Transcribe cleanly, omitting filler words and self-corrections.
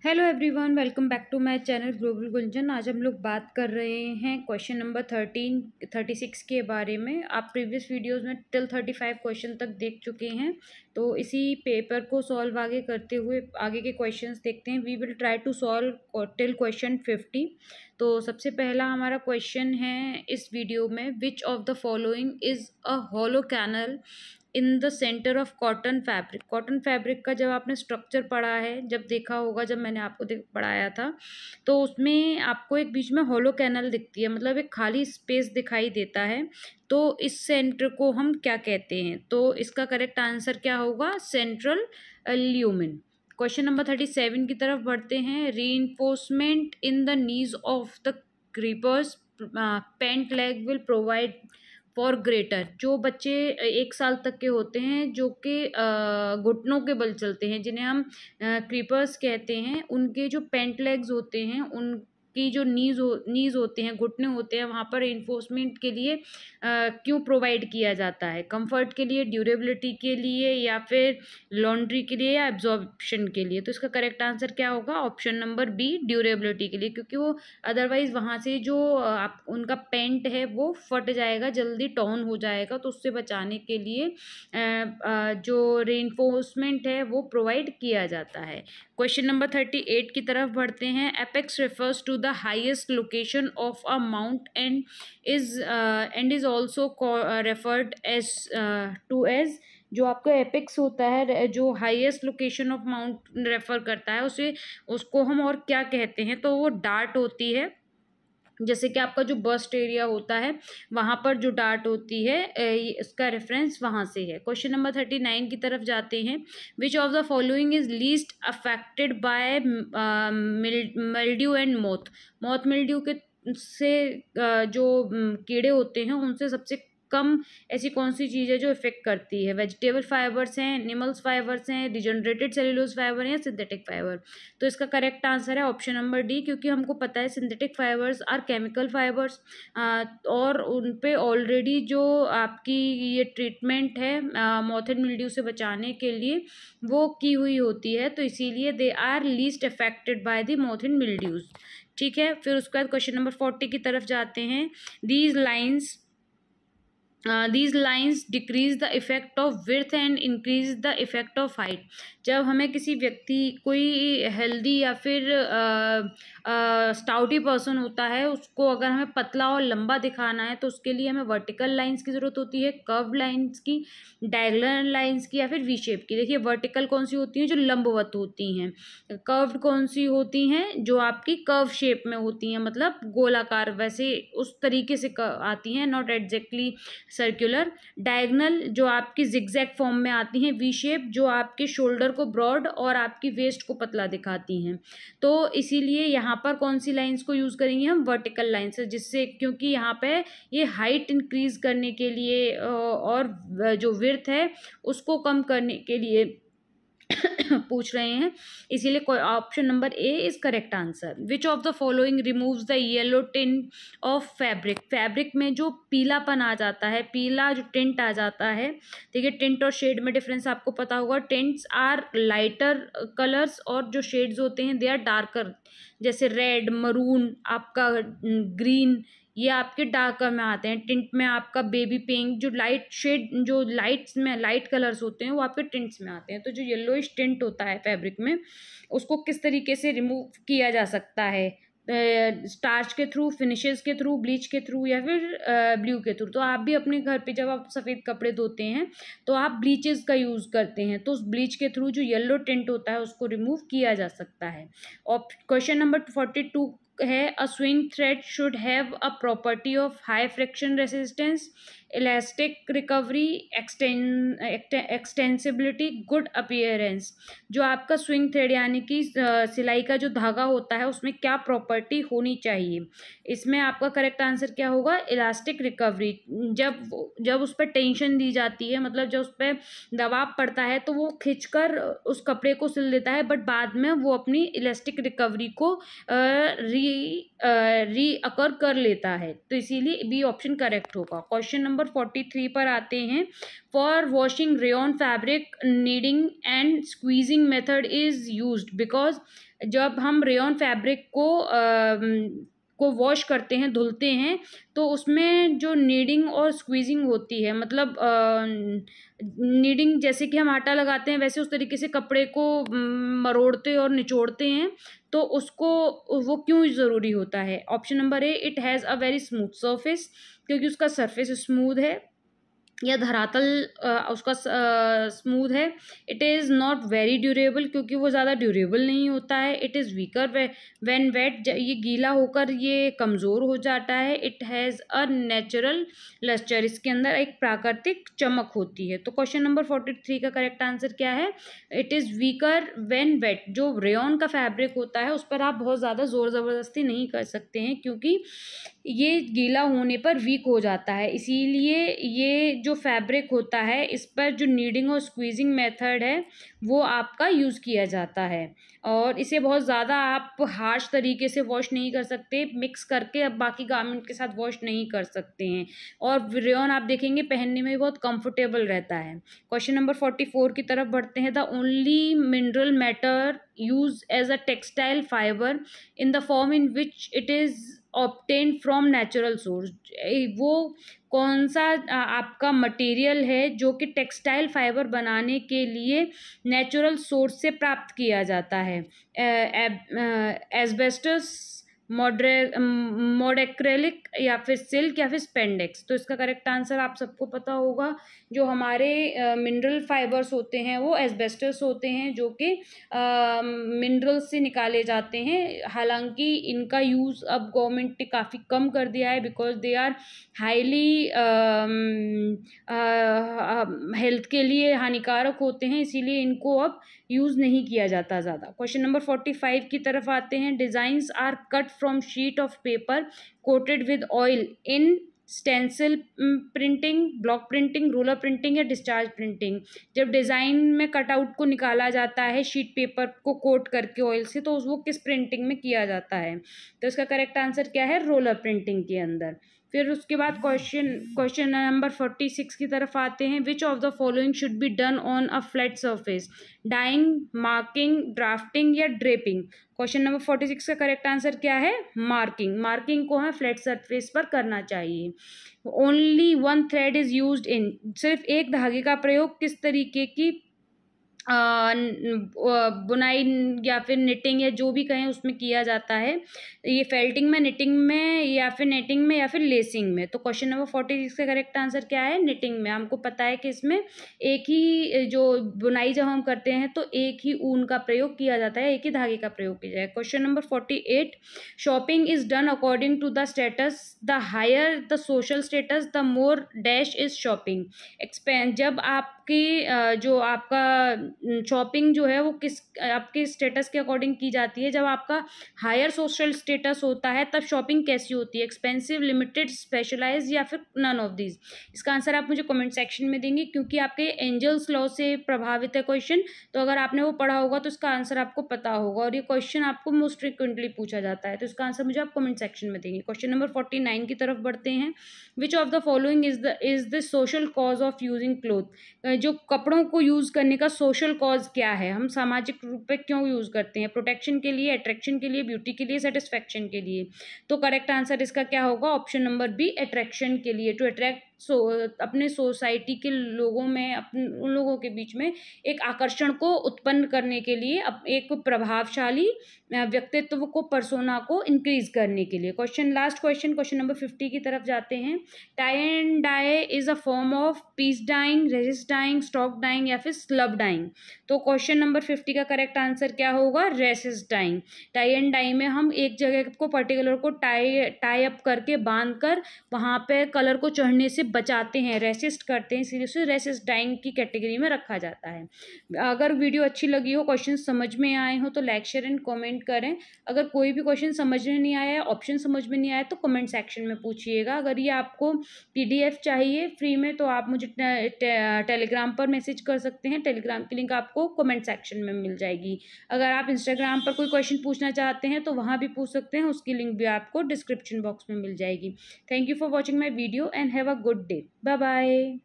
Hello everyone, welcome back to my channel global Gunjan. आज हम लोग बात कर रहे हैं क्वेश्चन नंबर 36 के बारे में। आप प्रीवियस वीडियोस में टिल 35 क्वेश्चन तक देख चुके हैं, तो इसी पेपर को सॉल्व आगे करते हुए आगे के क्वेश्चंस देखते हैं। We will try to solve till question 50। तो सबसे पहला हमारा क्वेश्चन है इस वीडियो में, which of the following is a hollow canal in the centre of cotton fabric. Cotton fabric का जब आपने स्ट्रक्चर पढ़ा है, जब देखा होगा, जब मैंने आपको पढ़ाया था, तो उसमें आपको एक बीच में हॉलो कैनल दिखती है, मतलब एक खाली स्पेस दिखाई देता है। तो इस सेंटर को हम क्या कहते हैं? तो इसका करेक्ट आंसर क्या होगा? Central lumen. क्वेश्चन नंबर 37 की तरफ बढ़ते हैं। Reinforcement in the knees of the creepers pant leg will provide for greater. जो बच्चे 1 साल तक के होते हैं, जो कि घुटनों के बल चलते हैं, जिन्हें हम क्रीपर्स कहते हैं, उनके जो पेंट लेग्स होते हैं, उनकी जो नीज होते हैं, घुटने होते हैं, वहाँ पर इन्फोर्समेंट के लिए क्यों प्रोवाइड किया जाता है? कंफर्ट के लिए, ड्यूरेबिलिटी के लिए, या फिर लॉन्ड्री के लिए, या एब्जॉर्प्शन के लिए? तो इसका करेक्ट आंसर क्या होगा? ऑप्शन नंबर बी, ड्यूरेबिलिटी के लिए, क्योंकि वो अदरवाइज वहाँ से जो आप उनका पेंट है वो फट जाएगा, जल्दी टॉर्न हो जाएगा। तो उससे बचाने के लिए जो रेनफोर्समेंट है वो प्रोवाइड किया जाता है। क्वेश्चन नंबर 38 की तरफ बढ़ते हैं। Apex refers to the highest location of a mount and is also referred as to edge. जो आपका एपेक्स होता है, जो highest location of mount refer करता है, उसको हम और क्या कहते हैं? तो वो डार्ट होती है। जैसे कि आपका जो बस्ट एरिया होता है, वहाँ पर जो डार्ट होती है, इसका रेफरेंस वहाँ से है। क्वेश्चन नंबर 39 की तरफ जाते हैं। Which of the following is least affected bye mildew and moth mildew के से जो कीड़े होते हैं, उनसे सबसे कम ऐसी कौन सी चीज़ है जो इफेक्ट करती है? वेजिटेबल फाइबर्स हैं, एनिमल्स फाइबर्स हैं, डिजनरेटेड सेल्यूलोज फाइबर या सिंथेटिक फाइबर? तो इसका करेक्ट आंसर है ऑप्शन नंबर डी, क्योंकि हमको पता है synthetic fibres are chemical fibres, और उन पे ऑलरेडी जो आपकी ये ट्रीटमेंट है मॉथ एंड मिल्ड्यू से बचाने के लिए, वो की हुई होती है। तो इसीलिए they are least affected by the moth and mildews. ठीक है, फिर उसके बाद क्वेश्चन नंबर 40 की तरफ जाते हैं। These lines decrease the effect of width and increase the effect of height। जब हमें किसी व्यक्ति, कोई हेल्दी या फिर स्टाउटी पर्सन होता है, उसको अगर हमें पतला और लंबा दिखाना है, तो उसके लिए हमें वर्टिकल लाइंस की ज़रूरत होती है, कर्व लाइंस की, डायगोनल लाइंस की, या फिर वी शेप की। देखिए, वर्टिकल कौन सी होती हैं? जो लंबवत होती हैं। कर्व्ड कौन सी होती हैं? जो आपकी कर्व शेप में होती हैं, मतलब गोलाकार, वैसे उस तरीके से आती हैं, नॉट एग्जैक्टली सर्कुलर। डायगोनल जो आपकी जिगजैग फॉर्म में आती हैं। वी शेप जो आपके शोल्डर को ब्रॉड और आपकी वेस्ट को पतला दिखाती हैं। तो इसीलिए यहाँ पर कौन सी लाइंस को यूज़ करेंगे हम? वर्टिकल लाइंस, जिससे, क्योंकि यहाँ पे ये हाइट इंक्रीज करने के लिए और जो विड्थ है उसको कम करने के लिए पूछ रहे हैं, इसीलिए option number A is correct answer. Which of the following removes the yellow tint of fabric. Fabric में जो पीलापन आ जाता है, पीला जो टिंट आ जाता है, ठीक है, टिंट और शेड में डिफरेंस आपको पता होगा। टिंट्स आर लाइटर कलर्स और जो शेड्स होते हैं दे आर डार्कर, जैसे रेड, मरून, आपका ग्रीन, ये आपके डार्कर में आते हैं। टिंट में आपका बेबी पिंक, जो लाइट शेड, जो लाइट्स में लाइट कलर्स होते हैं, वो आपके टिंट्स में आते हैं। तो जो येलोइश टिंट होता है फैब्रिक में, उसको किस तरीके से रिमूव किया जा सकता है? स्टार्च के थ्रू, फिनिशेस के थ्रू, ब्लीच के थ्रू, या फिर ब्लू के थ्रू? तो आप भी अपने घर पे जब आप सफ़ेद कपड़े धोते हैं, तो आप ब्लीचेस का यूज़ करते हैं, तो उस ब्लीच के थ्रू जो येलो टिंट होता है उसको रिमूव किया जा सकता है। और क्वेश्चन नंबर 42 है। अ swing thread should have a property of high friction resistance, elastic recovery, extensibility, good appearance. जो आपका स्विंग थ्रेड यानी कि सिलाई का जो धागा होता है, उसमें क्या प्रॉपर्टी होनी चाहिए? इसमें आपका करेक्ट आंसर क्या होगा? Elastic recovery. जब उस पर टेंशन दी जाती है, मतलब जब उस पर दबाव पड़ता है, तो वो खींचकर उस कपड़े को सिल देता है, बट बाद में वो अपनी इलास्टिक रिकवरी को री अकर कर लेता है। तो इसीलिए बी ऑप्शन करेक्ट होगा। क्वेश्चन नंबर नंबर 43 पर आते हैं। For washing rayon fabric kneading and squeezing method is used, because जब हम रेयॉन फैब्रिक को वॉश करते हैं, धुलते हैं, तो उसमें जो नीडिंग और स्क्वीजिंग होती है, मतलब नीडिंग जैसे कि हम आटा लगाते हैं वैसे उस तरीके से कपड़े को मरोड़ते और निचोड़ते हैं, तो उसको वो क्यों ज़रूरी होता है? Option number A, it has a very smooth surface, क्योंकि उसका सरफेस स्मूथ है या धरातल उसका स्मूथ है। It is not very durable, क्योंकि वो ज़्यादा ड्यूरेबल नहीं होता है। It is weaker when wet, ये गीला होकर ये कमज़ोर हो जाता है। It has a natural lustre, इसके अंदर एक प्राकृतिक चमक होती है। तो क्वेश्चन नंबर 43 का करेक्ट आंसर क्या है? It is weaker when wet. जो रेयॉन का फैब्रिक होता है उस पर आप बहुत ज़्यादा ज़ोर ज़बरदस्ती नहीं कर सकते हैं, क्योंकि ये गीला होने पर वीक हो जाता है। इसीलिए ये जो फैब्रिक होता है इस पर जो नीडिंग और स्क्वीजिंग मेथड है वो आपका यूज़ किया जाता है, और इसे बहुत ज़्यादा आप हार्श तरीके से वॉश नहीं कर सकते, मिक्स करके अब बाकी गारमेंट के साथ वॉश नहीं कर सकते हैं। और रेयॉन आप देखेंगे पहनने में बहुत कंफर्टेबल रहता है। क्वेश्चन नंबर 44 की तरफ बढ़ते हैं। The only mineral matter use as a textile fibre in the form in which it is obtain from natural source. वो कौन सा आपका मटेरियल है जो कि टेक्सटाइल फाइबर बनाने के लिए नेचुरल सोर्स से प्राप्त किया जाता है? एस्बेस्टस, मोडेक्रेलिक, या फिर सिल्क, या फिर स्पेंडेक्स। तो इसका करेक्ट आंसर आप सबको पता होगा। जो हमारे मिनरल फाइबर्स होते हैं वो एस्बेस्टस होते हैं, जो कि मिनरल से निकाले जाते हैं। हालांकि इनका यूज़ अब गवर्नमेंट ने काफ़ी कम कर दिया है, because they are highly health के लिए हानिकारक होते हैं, इसीलिए इनको अब यूज़ नहीं किया जाता ज़्यादा। क्वेश्चन नंबर 45 की तरफ आते हैं। Designs are cut from sheet of paper coated with oil in stencil printing, block printing, roller printing या डिस्चार्ज प्रिंटिंग। जब डिज़ाइन में कटआउट को निकाला जाता है शीट पेपर को कोट करके ऑयल से, तो वो किस प्रिंटिंग में किया जाता है? तो इसका करेक्ट आंसर क्या है? रोलर प्रिंटिंग के अंदर। फिर उसके बाद क्वेश्चन नंबर 46 की तरफ आते हैं। Which of the following should be done on a flat surface? Dyeing, marking, drafting या ड्रेपिंग? क्वेश्चन नंबर 46 का करेक्ट आंसर क्या है? मार्किंग। मार्किंग को हमें फ्लैट सरफेस पर करना चाहिए। Only one thread is used in, सिर्फ एक धागे का प्रयोग किस तरीके की बुनाई या फिर निटिंग या जो भी कहें उसमें किया जाता है? ये फेल्टिंग में, निटिंग में, या फिर नेटिंग में, या फिर लेसिंग में? तो क्वेश्चन नंबर 46 का करेक्ट आंसर क्या है? निटिंग में। हमको पता है कि इसमें एक ही जो बुनाई जब हम करते हैं तो एक ही ऊन का प्रयोग किया जाता है, एक ही धागे का प्रयोग किया जाए। Question number 48, shopping is done according to the status, the higher the social status the more dash is shopping. Expand, जब आपकी जो आपका शॉपिंग जो है वो किस आपके स्टेटस के अकॉर्डिंग की जाती है? जब आपका हायर सोशल स्टेटस होता है तब शॉपिंग कैसी होती है? एक्सपेंसिव, लिमिटेड, स्पेशलाइज, या फिर नन ऑफ दीज? इसका आंसर आप मुझे कमेंट सेक्शन में देंगे, क्योंकि आपके एंजल्स लॉ से प्रभावित है क्वेश्चन, तो अगर आपने वो पढ़ा होगा तो इसका आंसर आपको पता होगा, और ये क्वेश्चन आपको मोस्ट फ्रिक्वेंटली पूछा जाता है, तो इसका आंसर मुझे आप कमेंट सेक्शन में देंगे। क्वेश्चन नंबर 49 की तरफ बढ़ते हैं। Which of the following is the social cause of using cloth? जो कपड़ों को यूज करने का सोशल कॉज क्या है? हम सामाजिक रूप पे क्यों यूज करते हैं? प्रोटेक्शन के लिए, अट्रैक्शन के लिए, ब्यूटी के लिए, सेटिस्फैक्शन के लिए? तो करेक्ट आंसर इसका क्या होगा? ऑप्शन नंबर बी, अट्रैक्शन के लिए। टू अट्रैक्ट अपने सोसाइटी के लोगों में, उन लोगों के बीच में एक आकर्षण को उत्पन्न करने के लिए, एक प्रभावशाली व्यक्तित्व को, पर्सोना को इंक्रीज करने के लिए। लास्ट क्वेश्चन नंबर 50 की तरफ जाते हैं। Tie and dye is a form of piece dyeing, resist dyeing, stock dyeing, या फिर स्लब डाइंग? तो क्वेश्चन नंबर 50 का करेक्ट आंसर क्या होगा? Resist dyeing. Tie and dye में हम एक जगह को पर्टिकुलर को टाई अप करके बांध कर वहाँ पे कलर को चढ़ने से बचाते हैं, रेसिस्ट करते हैं, इसीलिए उसे रेसिस्ट डाइंग की कैटेगरी में रखा जाता है। अगर वीडियो अच्छी लगी हो, क्वेश्चन समझ में आए हो, तो लाइक, शेयर एंड कमेंट करें। अगर कोई भी क्वेश्चन समझ में नहीं आया है, ऑप्शन समझ में नहीं आया, तो कमेंट सेक्शन में पूछिएगा। अगर ये आपको PDF चाहिए फ्री में, तो आप मुझे टेलीग्राम पर मैसेज कर सकते हैं। टेलीग्राम की लिंक आपको कमेंट सेक्शन में मिल जाएगी। अगर आप इंस्टाग्राम पर कोई क्वेश्चन पूछना चाहते हैं तो वहाँ भी पूछ सकते हैं, उसकी लिंक भी आपको डिस्क्रिप्शन बॉक्स में मिल जाएगी। Thank you for watching my video and have a good good day. Bye bye.